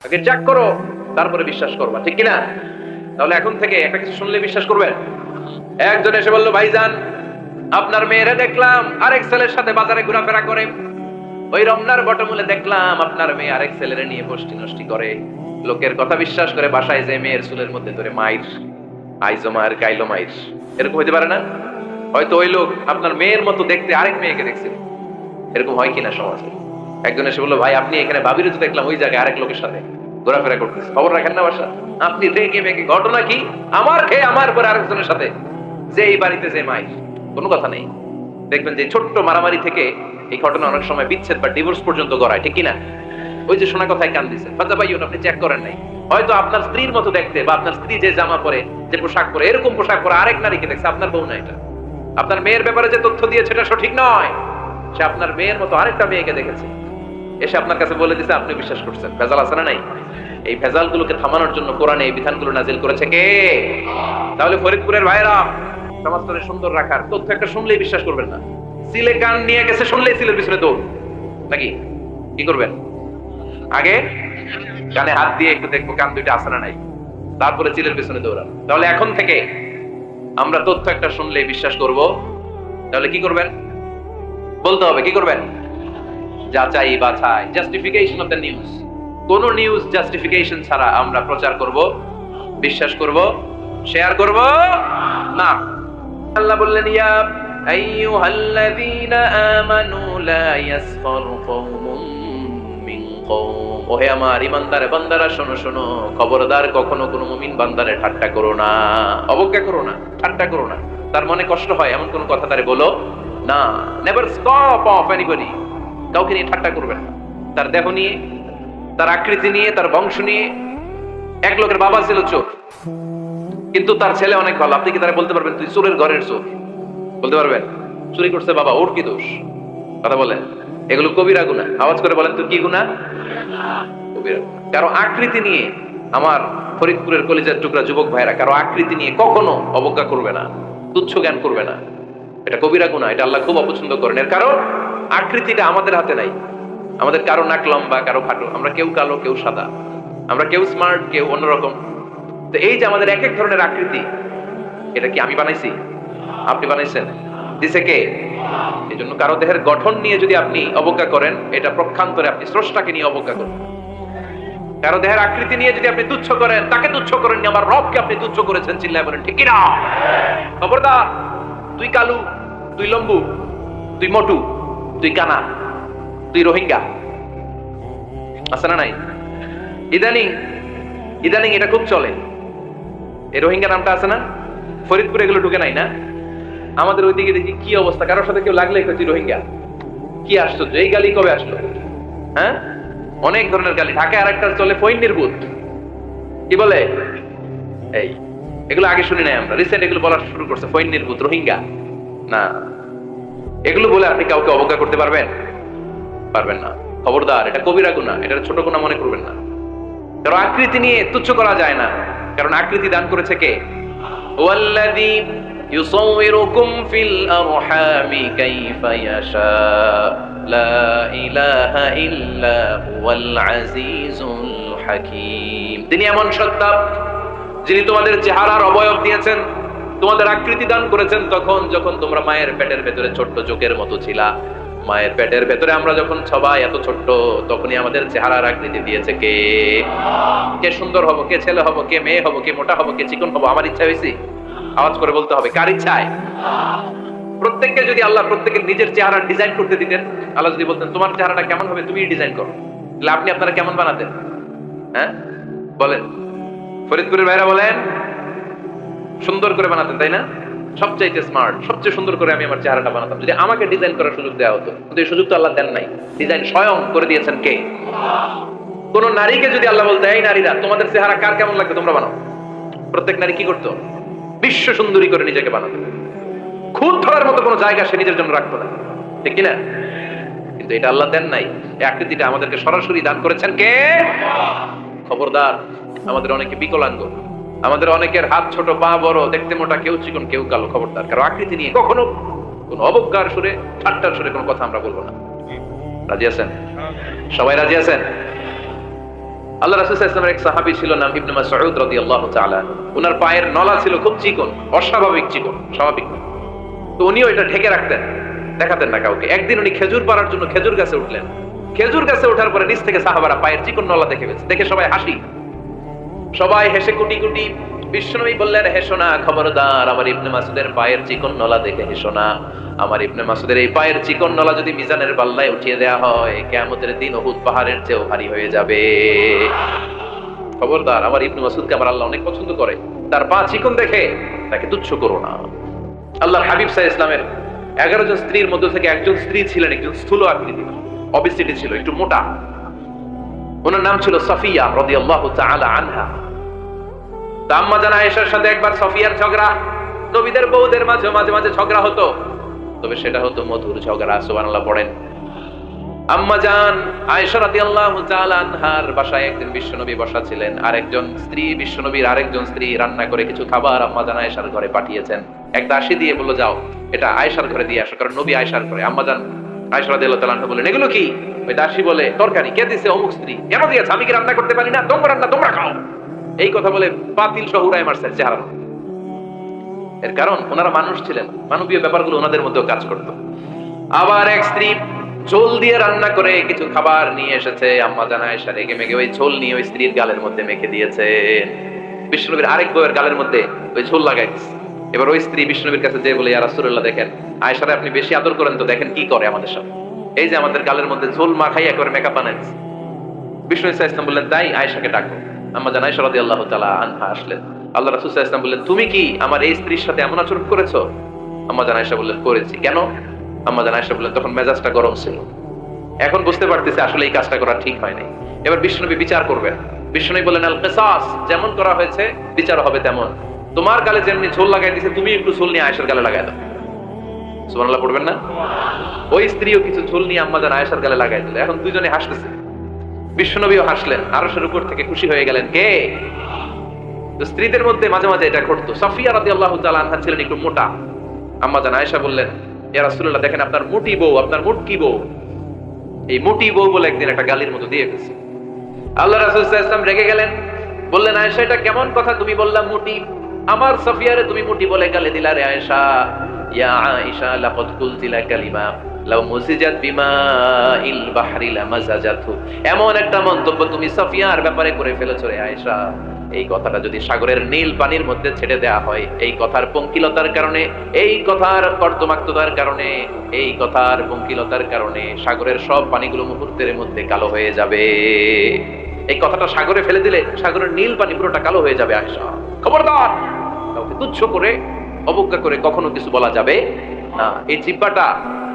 আগে চেক করো, তারপরে বিশ্বাস করবা, ঠিক কিনা? তাহলে এখন থেকে একটা কিছু শুনলে বিশ্বাস করবেন। একজন এসে বলল, ভাইজান আপনার মেয়েরা দেখলাম আরেক ছেলের সাথে বাজারে ঘোরাফেরা করে, ওই রমনার বটমূলে দেখলাম আপনার মেয়ে আরেক ছেলেরে নিয়ে বষ্টি নষ্টি করে, লোকের কথা বিশ্বাস করে বাসায় যে মেয়ের চুলের মধ্যে ধরে মাইর, আইজো মায়ের কাইলো মাইর, এরকম হইতে পারে না? হয়তো ওই লোক আপনার মেয়ের মতো দেখতে আরেক মেয়েকে দেখছিল, এরকম হয় কিনা সমাজে? একজন এসে বললো, ভাই আপনি এখানে ভাবিরে তো দেখলাম ওই জায়গায় আরেক লোকের সাথে ঘোরাফেরা করতেছে, খবর রাখেন না বাসা? আপনি রেগে মেগে, ঘটনা কি? আমার খেয়ে আমার পরে আরেকজনের সাথে, যে এই বাড়িতে যে মাইর, কোনো কথা নেই। দেখবেন যে ছোট্ট মারামারি থেকে এই ঘটনা অনেক সময় বিচ্ছেদ বা ডিভোর্স পর্যন্ত গড়ায়, ঠিক কিনা? ওই যে শোনা কথায় কান দিছে, বাচ্চা ভাইও আপনি চেক করেন নাই, হয়তো আপনার স্ত্রীর মতো দেখতে বা আপনার স্ত্রী যে জামা পরে, যে পোশাক পরে, এরকম পোশাক পরে আরেক নারীকে দেখছে, আপনার বউ না এটা। আপনার মেয়ের ব্যাপারে যে তথ্য দিয়েছে এটা সঠিক নয়, সে আপনার মেয়ের মতো আরেকটা মেয়েকে দেখেছে, এসে আপনার কাছে বলে দিছে, আপনি বিশ্বাস করছেন। ভেজাল আছে না নাই? এই ভেজাল গুলোকে থামানোর জন্য কোরআনে এই বিধানগুলো নাজিল করেছে কে? তাহলে ফরিদপুরের ভাইরা, সমাজটাকে সুন্দর রাখার তথ্য একটা শুনলেই বিশ্বাস করবেন না। সিলে কান নিয়ে গেছে শুনলেই সিলের পিছনে দৌড়, নাকি? কি করবেন? আগে কানে হাত দিয়ে একটু দেখবো কান দুইটা আছে না নাই, তারপরে চিলের পিছনে দৌড়ান। তাহলে এখন থেকে আমরা তথ্য একটা শুনলেই বিশ্বাস করব। তাহলে কি করবেন? বলতে হবে কি করবেন? যাচাই বাছাই, জাস্টিফিকেশন অফ দ্য নিউজ। কোন নিউজ জাস্টিফিকেশন ছাড়া আমরা প্রচার করব, বিশ্বাস করব, শেয়ার করব না। আল্লাহ বললেন, ইয়া আইয়ুহাল্লাযীনা আমানু লা ইয়াসখার কওমুম মিন কওম, ওহে আমার ঈমানদার বান্দারা শোনো শোনো, খবরদার কখনো কোনো মুমিন বান্দারে ঠাট্টা করো না, অবজ্ঞা করো না, ঠাট্টা করো না। তার মনে কষ্ট হয় এমন কোন কথা তারে বলো না। নেভার স্কপ অফ এনিবডি, কাউকে নিয়ে ঠাট্টা করবেন না। তার দেহ নিয়ে, তার আকৃতি নিয়ে, তার বংশ নিয়ে। এক লোকের বাবা ছিল চোর, কিন্তু তার ছেলে অনেক ভালো। আপনি কি তারা বলতে পারবেন তুই চোরের ঘরের চোর? বলতে পারবেন? চুরি করছে বাবা, ওর কি দোষ? কথা বলেন। এগুলো কবিরা গুনাহ। আওয়াজ করে বলেন তো কি গুনাহ? কবিরা। কারো আকৃতি নিয়ে, আমার ফরিদপুরের কলিজার টুকরা যুবক ভাইরা, কারো আকৃতি নিয়ে কখনো অবজ্ঞা করবে না, তুচ্ছ জ্ঞান করবে না। এটা কবিরা গুনাহ, এটা আল্লাহ খুব অপছন্দ করেন। এর কারণ আকৃতিটা আমাদের হাতে নাই। আমাদের কারো নাক লম্বা, কারো খাটো, আমরা কেউ কালো, কেউ সাদা, আমরা কেউ স্মার্ট, কেউ অন্যরকম। তো এই যে আমাদের এক এক ধরনের আকৃতি, এটা কি আমি বানাইছি? আপনি বানাইছেন? দিছে কে? এই জন্য কারো দেহের গঠন নিয়ে যদি আপনি অবজ্ঞা করেন, এটা প্রক্ষান্তরে আপনি স্রষ্টাকে নিয়ে অবজ্ঞা করেন। কারো দেহের আকৃতি নিয়ে যদি আপনি তুচ্ছ করেন, তাকে তুচ্ছ করেন, আমার রবকে আপনি তুচ্ছ করেছেন। চিল্লায় বলেন ঠিক কিনা? খবরদার, তুই কালু, তুই লম্বু, তুই মোটু, তুই কানা, তুই রোহিঙ্গা, আছে না নাই? ইদানিং ইদানিং এটা খুব চলে। এই রোহিঙ্গা নামটা আছে না? ফরিদপুরে এগুলো ঢুকে নাই না? আমাদের ওইদিকে দেখি কি অবস্থা, কারোর সাথে কেউ লাগলে তুই রোহিঙ্গা। কি আশ্চর্য, এই গালি কবে আসলো? হ্যাঁ, অনেক ধরনের গালি। ঢাকায় আরেকটা চলে ফৈন্নির ভূত, কি বলে? এই এগুলো আগে শুনি নাই আমরা, রিসেন্ট এগুলো বলা শুরু করছে। ফৈন্নির ভূত, রোহিঙ্গা না, এগুলো বলে আপনি কাউকে অবজ্ঞা করতে পারবেন? পারবেন না। খবরদার, এটা কবিরা গুনাহ, এটা ছোট গুনাহ মনে করবেন না। কারণ আকৃতি নিয়ে তুচ্ছ করা যায় না, কারণ আকৃতি দান করেছে কে? ওয়াল্লাযী ইউসাউইরুকুম ফিল আরহামি কাইফা ইয়াশা, লা ইলাহা ইল্লা হুয়াল আজিজুল হাকীম। তিনি এমন সত্তা, যিনি তোমাদের চেহারার অবয়ব দিয়েছেন, তোমাদের আকৃতি দান করেছেন তখন যখন তোমরা মায়ের পেটের ভেতরে ছোট্ট জোকের মতো ছিলা। মায়ের পেটের ভেতরে আমরা যখন সবাই এত ছোট্ট, তখনই আমাদের চেহারার আকৃতি দিয়েছে কে? কে সুন্দর হবো, কে ছেলে হবো, কে মেয়ে হবো, কে মোটা হবো, কে চিকন হবো, আমার ইচ্ছা হয়েছে? আওয়াজ করে বলতে হবে, কার ইচ্ছায়? প্রত্যেককে যদি আল্লাহ প্রত্যেকের নিজের চেহারা ডিজাইন করতে দিতেন, আল্লাহ যদি বলতেন তোমার চেহারাটা কেমন হবে তুমি ডিজাইন করো, তাহলে আপনি আপনারা কেমন বানাতেন? হ্যাঁ বলেন, ফরিদপুরের ভাইরা বলেন, সুন্দর করে বানাতেন তাই না? সবচাইতে স্মার্ট, সবচেয়ে সুন্দর করে আমি আমার চেহারাটা বানাতাম যদি আমাকে ডিজাইন করার সুযোগ দেওয়া হতো। কিন্তু এই সুযোগ তো আল্লাহ দেন নাই। ডিজাইন স্বয়ং করে দিয়েছেন কে? কোন নারীকে যদি আল্লাহ বলতে, এই নারীরা তোমাদের চেহারা কার কেমন লাগবে তোমরা বানাও, প্রত্যেক নারী কি করতো? বিশ্ব সুন্দরী করে নিজেকে বানাতো। খুদ ধরার মতো কোনো জায়গা সে নিজের জন্য রাখতো না, ঠিক কিনা? কিন্তু এটা আল্লাহ দেন নাই। এই আকৃতিটা আমাদেরকে সরাসরি দান করেছেন কে? খবরদার, আমাদের অনেকে বিকলাঙ্গ, আমাদের অনেকের হাত ছোট, পা বড়, দেখতে মোটা, কেউ চিকন, কেউ কালো। খবরদার, কারো আকৃতি নিয়ে কখনো কোন অবজ্ঞার সুরে, ঠাট্টার সুরে কোনো কথা আমরা বলবো না। রাজি আছেন? সবাই রাজি আছেন? আল্লাহ রাসূল সাল্লাল্লাহু আলাইহি ওয়াসাল্লামের এক সাহাবী ছিল নাম ইবনে মাসউদ রাদিয়াল্লাহু তাআলা। উনার পায়ের নলা ছিল খুব চিকন, অস্বাভাবিক চিকন, স্বাভাবিক না। তো উনিও এটা ঢেকে রাখতেন, দেখাতেন না কাউকে। একদিন উনি খেজুর পাড়ার জন্য খেজুর গাছে উঠলেন। খেজুর গাছে ওঠার পরে নিচ থেকে সাহাবারা পায়ের চিকন নলা দেখে ফেলছে। দেখে সবাই হাসি, সবাই হেসে কুটি কুটি। বিশ্বনবী বললেন, হেসো না, খবরদার, আমার ইবনে মাসউদের পায়ের চিকন নলা দেখে হেসো না। আমার ইবনে মাসউদের এই পায়ের চিকন নলা যদি মিজানের পাল্লায় উঠিয়ে দেয়া হয়, কিয়ামতের দিন উহুদ পাহাড়ের চেয়েও ভারী হয়ে যাবে। খবরদার, আমার ইবনে মাসউদকে আমার আল্লাহ অনেক পছন্দ করে, তার পা চিকন দেখে তাকে তুচ্ছ করো না। আল্লাহর হাবিব সাল্লাল্লাহু আলাইহি ওয়াসাল্লামের 11 জন স্ত্রীর মধ্যে থেকে একজন স্ত্রী ছিলেন একজন স্থূল আকৃতির, অবেসিটি ছিল, একটু মোটা। ওনার নাম ছিল সাফিয়া রাদিয়াল্লাহু তাআলা আনহা। আম্মা জান আয়েশার সাথে একবার সাফিয়ার ঝগড়া। নবীদের বউদের মাঝে মাঝে মাঝে ঝগড়া হতো, তবে সেটা হতো মধুর ঝগড়া। সুবহানাল্লাহ পড়েন। আম্মা জান আয়েশা রাদিয়াল্লাহু তাআলা আনহার বাসায় একদিন বিশ্বনবী বসা ছিলেন। আরেকজন স্ত্রী, বিশ্বনবীর আরেকজন স্ত্রী রান্না করে কিছু খাবার আম্মা জান আয়েশার ঘরে পাঠিয়েছেন। এক দাসী দিয়ে বলল, যাও এটা আয়েশার ঘরে দিয়ে আসো, কারণ নবী আয়েশার ঘরে। আম্মা জান আয়েশা রাদিয়াল্লাহু তাআলা আনহা বলেন, এগুলো কি? ওই দাসী বলে, তরকারি। কে দিয়েছে? অমুক স্ত্রী। কেন দিয়েছে? আমি কি রান্না করতে পারি না? তোমরা রান্না তোমরা খাও। এই কথা বলে পাতিল সহ উড়ায় মারছেন চেহারা। এর কারণ ওনারা মানুষ ছিলেন, মানবীয় ব্যাপারগুলো ওনাদের মধ্যেও কাজ করতো। আবার এক স্ত্রী ঝোল দিয়ে রান্না করে কিছু খাবার নিয়ে এসেছে। আম্মা জান আয়েশা রেগে মেগে ওই ঝোল নিয়ে ওই স্ত্রীর গালের মধ্যে মেখে দিয়েছেন। বিশ্বনবীর আরেক বউয়ের গালের মধ্যে ওই ঝোল লাগাই দিচ্ছে। এবার ওই স্ত্রী বিশ্বনবীর কাছে যেয়ে বলে, ইয়া রাসূলুল্লাহ, দেখেন আয়েশারে আপনি বেশি আদর করেন তো, দেখেন কি করে আমাদের সাথে। এই যে আমাদের গালের মধ্যে ঝোল মাখাইয়া করে মেকআপ বানাইছে। বিষ্ণু সাল্লাল্লাহু আলাইহি ওয়াসাল্লাম বললেন, তাই, আয়েশাকে ডাকো। আম্মা জান আয়েশা রাদিয়াল্লাহু তাআলা আনহা আসলেন। আল্লাহ রাসূল সাল্লাল্লাহু আলাইহি ওয়াসাল্লাম বললেন, তুমি কি আমার এই স্ত্রীর সাথে এমন আচরণ করেছো? আম্মা জান আয়েশা বললেন, করেছি। কেন? আম্মা জান আয়েশা বললেন, তখন মেজাজটা গরম ছিল, এখন বুঝতে পারতেছে আসলে এই কাজটা করা ঠিক হয় নাই। এবার বিশ্বনবী বিচার করবেন। বিশ্বনবী বললেন, আল কিসাস, যেমন করা হয়েছে বিচার হবে তেমন। তোমার গালে যেমনি ঝোল লাগাই দিয়েছে, তুমি একটু ঝোল নিয়ে আয়েশার গালে লাগাই দাও। সুবহানাল্লাহ পড়বেন না? ওই স্ত্রীও কিছু ঝোল নিয়ে আম্মা জান আয়েশার গালে লাগাই দিল। এখন দুজনে হাসতেছে। বিশ্বনবীও হাসলেন, আরশের উপর থেকে খুশি হয়ে গেলেন। কে? তো স্ত্রীদের মধ্যে মাঝে মাঝে এটা ঘটতো। সাফিয়া রাদিয়াল্লাহু তাআলা আনহা ছিলেন একটু মোটা। আম্মা জান আয়েশা বললেন, ইয়া রাসূলুল্লাহ, দেখেন আপনার মোটি বউ, আপনার মুটকি বউ। এই মোটি বউ বলে একদিন একটা গালির মতো দিয়ে গেছে। আল্লাহ রাসূল সাল্লাল্লাহু আলাইহি ওয়াসাল্লাম রেগে গেলেন, বললেন, আয়েশা, এটা কেমন কথা তুমি বললা মোটি? আমার সাফিয়ারে তুমি মোটি বলে গালি দিলা রে আয়েশা। ইয়া আয়েশা, লাকাদ কুলতিলা কালিমা লাউ মুসিজাত বিমাইল বাহরি লামাজাজাতু। এমন একটা মন্তব্য তুমি সাফিয়ার ব্যাপারে করে ফেলেছো রে আয়েশা, এই কথাটা যদি সাগরের নীল পানির মধ্যে ছেড়ে দেয়া হয়, এই কথার পঙ্কিলতার কারণে, এই কথার কর্দমাক্ততার কারণে, এই কথার পঙ্কিলতার কারণে সাগরের সব পানিগুলো মুহূর্তের মধ্যে কালো হয়ে যাবে। এই কথাটা সাগরে ফেলে দিলে সাগরের নীল পানি পুরোটা কালো হয়ে যাবে। আয়েশা, খবরদার, কাউকে তুচ্ছ করে অবজ্ঞা করে কখনো কিছু বলা যাবে না। এই জিহ্বাটা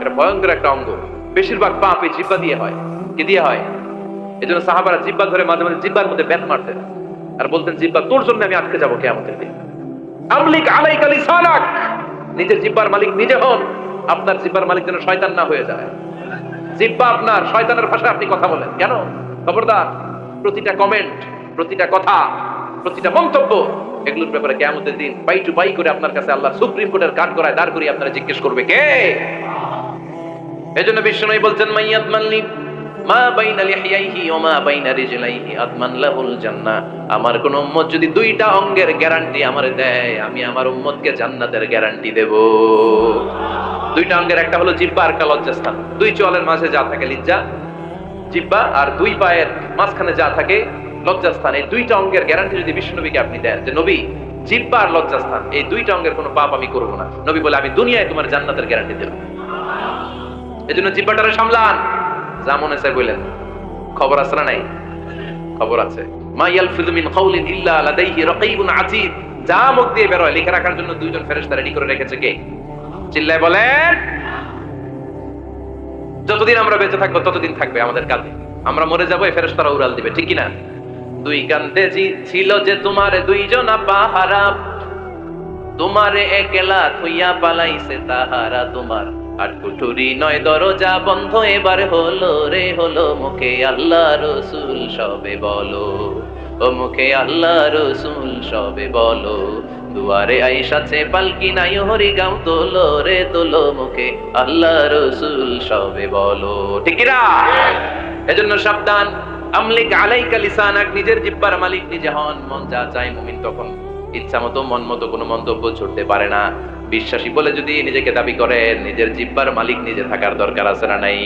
এটা ভয়ঙ্কর একটা অঙ্গ। বেশিরভাগ পাপ এই জিহ্বা দিয়ে হয়। কি দিয়ে হয়? এজন্য সাহাবারা জিহ্বা ধরে মাঝে মাঝে জিহ্বার মধ্যে ব্যাট মারতেন আর বলতেন, জিহ্বা তোর জন্য আমি আটকে যাবো কিয়ামতের দিন। আমলিক আলাইকা লিসানাক, নিজের জিহ্বার মালিক নিজে হন, আপনার জিহ্বার মালিক যেন শয়তান না হয়ে যায়। জিহ্বা আপনার, শয়তানের ভাষায় আপনি কথা বলেন কেন? খবরদার, প্রতিটা কমেন্ট, প্রতিটা কথা, প্রতিটা মন্তব্য, এগুলোর ব্যাপারে কিয়ামতের দিন বাই টু বাই করে আপনার কাছে আল্লাহ সুপ্রিম কোর্টের কাঠ করায় দাঁড় করিয়ে আপনারা জিজ্ঞেস করবে কে? এজন্য বিশ্বনবী বলছেন, মাইয়াত মানলি মা বাইনা লিহিয়াইহি ওয়া মা বাইনা রিজলাইহি আদমান লাহুল জান্নাহ। আমার কোন উম্মত যদি দুইটা অঙ্গের গ্যারান্টি আমারে দেয়, আমি আমার উম্মতকে জান্নাতের গ্যারান্টি দেব। দুইটা অঙ্গের, একটা হলো জিহ্বা আর একটা লজ্জাস্থান। দুই চোয়ালের মাঝে যা থাকে লিজ্জা, জিহ্বা, আর দুই পায়ের মাঝখানে যা থাকে লজ্জাস্থান। এই দুইটা অঙ্গের গ্যারান্টি যদি বিশ্বনবীকে আপনি দেন, যে নবী, জিহ্বা আর লজ্জাস্থান, এই দুইটা অঙ্গের কোনো পাপ আমি করব না, নবী বলে, আমি দুনিয়ায় তোমার জান্নাতের গ্যারান্টি দেব। এজন্য জিহ্বাটারে সামলান। যা মনে চায় বলেন। খবর আছে না নাই? খবর আছে। মা ইয়ালফিযু মিন কাউলিন ইল্লা লাদাইহি রাকীবুন আতীদ। যা মুখ দিয়ে বের হয় লিখে রাখার জন্য দুইজন ফেরেশতা রেডি করে রেখেছে। কে? চিল্লায় বলেন। যতদিন আমরা বেঁচে থাকবো ততদিন থাকবে আমাদের কাঁধে। আমরা মরে যাবো, এই ফেরেশতারা উড়াল দিবে, ঠিক কি না? দুই কাঁধে ছিল যে তোমার দুইজনা পাহারা, তোমারে একলা থইয়া পালাইছে তাহারা। তোমার আটকুঠুরি নয় দরজা বন্ধ, এবার হলো রে হলো, মুখে আল্লাহ রসুল সবে বলো, ও মুখে আল্লাহ রসুল সবে বলো। দুয়ারে আইসাছে পালকি নাই হরি গাও তোলো রে তোলো, মুখে আল্লাহ রসুল সবে বলো, ঠিক না? এজন্য সাবধান, আমলিক আলাইকা লিসানাক, নিজের জিহ্বার মালিক নিজে হন। মন যা চায় মুমিন তখন ইচ্ছা মতো মন মতো কোনো মন্তব্য ছুটতে পারে না। বিশ্বাসী বলে যদি নিজেকে দাবি করে, নিজের জিহ্বার মালিক নিজে থাকার দরকার আছে না নাই?